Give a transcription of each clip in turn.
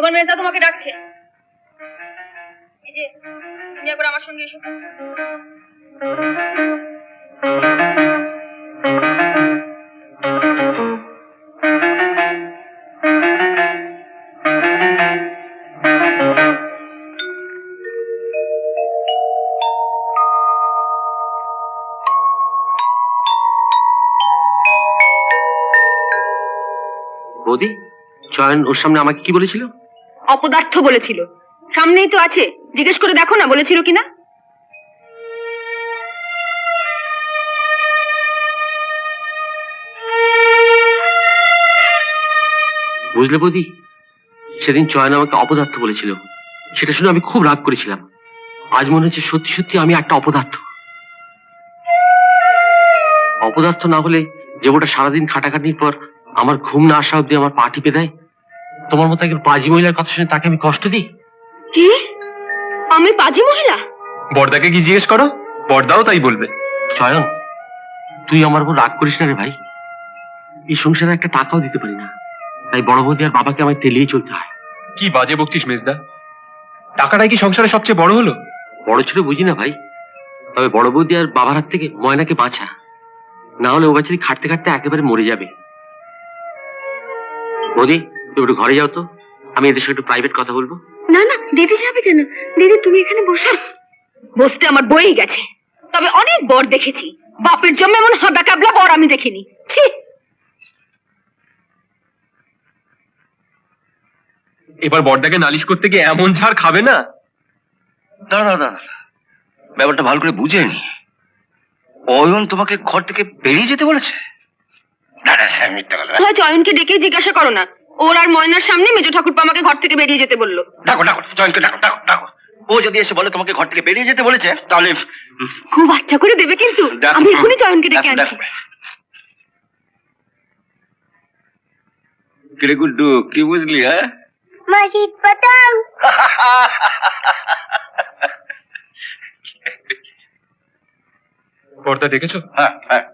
গোপাল মেজদা তোমাকে ডাকছে। এই যে তুমি একবার আমার সঙ্গে এসো। বৌদি, চয়ন ওর সামনে আমাকে কি বলেছিল? অপদার্থ বলেছিল। সামনেই তো আছে, জিজ্ঞেস করে দেখো না বলেছিল কিনা। বুঝলে বৌদি, সেদিন চয়ন আমাকে অপদার্থ বলেছিল, সেটা শুনে আমি খুব রাগ করেছিলাম। আজ মনে হচ্ছে সত্যি সত্যি আমি একটা অপদার্থ। অপদার্থ না হলে যে ওটা সারাদিন খাটাখাটির পর আমার ঘুম না আসা অব্দি আমার পা টিপে দেয়, তোমার মতো একজন পাজি মহিলার কথা শুনে তাকে আমি কষ্ট দিই? কি? আমি পাজি মহিলা? বড়দাকে কি জিজ্ঞেস করো, বড়দাও তাই বলবে। চয়ন, তুই আমার উপর রাগ করিস না রে ভাই। এই সংসারে একটা টাকাও দিতে পারি না, তাই বড় বৌদি আর বাবাকে আমায় তেলিয়ে চলতে হয়। কি বাজে বকছিস মেজদা, টাকাটাই কি সংসারে সবচেয়ে বড় হলো? বড় ছোট বুঝি না ভাই, তবে বড় বৌদি আর বাবার হাত থেকে ময়নাকে বাঁচা, না হলে ও বাচ্চারি খাটতে খাটতে একেবারে মরে যাবে। বৌদি, তুমি একটু ঘরে যাও তো, আমি এদের সাথে একটু প্রাইভেট কথা বলবো। না না, দিদি যাবে কেন? দিদি তুমি এখানে বসো। বসতে আমার বই গেছে, তবে অনেক বর দেখেছি, বাপের জন্য এমন হাঁদা কাবলা বর আমি দেখিনি। ছি! এবার বড়দাকে নালিশ করতে গিয়ে এমন ঝাড় খাবে না। দাঁড়া দাঁড়া, ব্যাপারটা ভালো করে বুঝে নি। অয়ন তোমাকে ঘর থেকে বেরিয়ে যেতে বলেছে? চয়নকে ডেকে জিজ্ঞাসা করো না, ওর আর ময়নার সামনে মেজো ঠাকুরপো আমাকে ঘর থেকে বেরিয়ে যেতে বললো। ডাকো ডাকো, জয়নকে ডাকো ডাকো ডাকো। ও যদি এসে বলে তোমাকে ঘর থেকে বেরিয়ে যেতে বলেছে, তাহলে খুব আচ্ছা করে দেবে কিন্তু। আমি এখনই চয়নকে ডেকে আনছি। কিরে গুড্ডু, কি বুঝলি? হ্যাঁ, মাজিদ পাতাম। বড়দা দেখেছো? হ্যাঁ হ্যাঁ।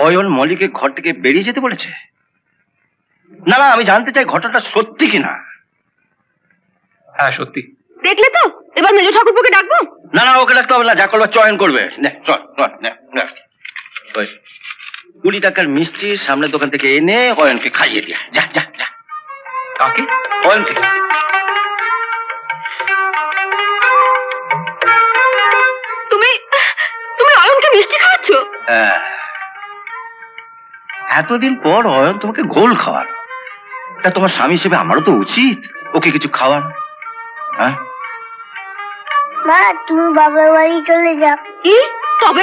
অয়ন মলিকে ঘর থেকে বেরিয়ে যেতে বলেছে? না না, আমি জানতে চাই ঘটনাটা সত্যি কিনা। হ্যাঁ সত্যি। দেখলে তো, এবার মেজো ঠাকুরপোকে ডাকবো? না না, ওকে ডাকতে হবে না, যা করবে চয়ন করবে। চল চল, 20 টাকার মিষ্টি সামনের দোকান থেকে এনে অয়নকে খাইয়ে দিয়ে যা যা যা। কাকে? অয়নকে। তুমি তুমি অয়নকে মিষ্টি খাওয়াচ্ছ? এতদিন পর অয়ন তোমাকে গোল খাওয়ার, তা তোমার স্বামী হিসেবে আমারও তো উচিত ওকে কিছু খাওয়ানো। হ্যাঁ মা, তুমি বাবার বাড়ি চলে যাও। কি? তবে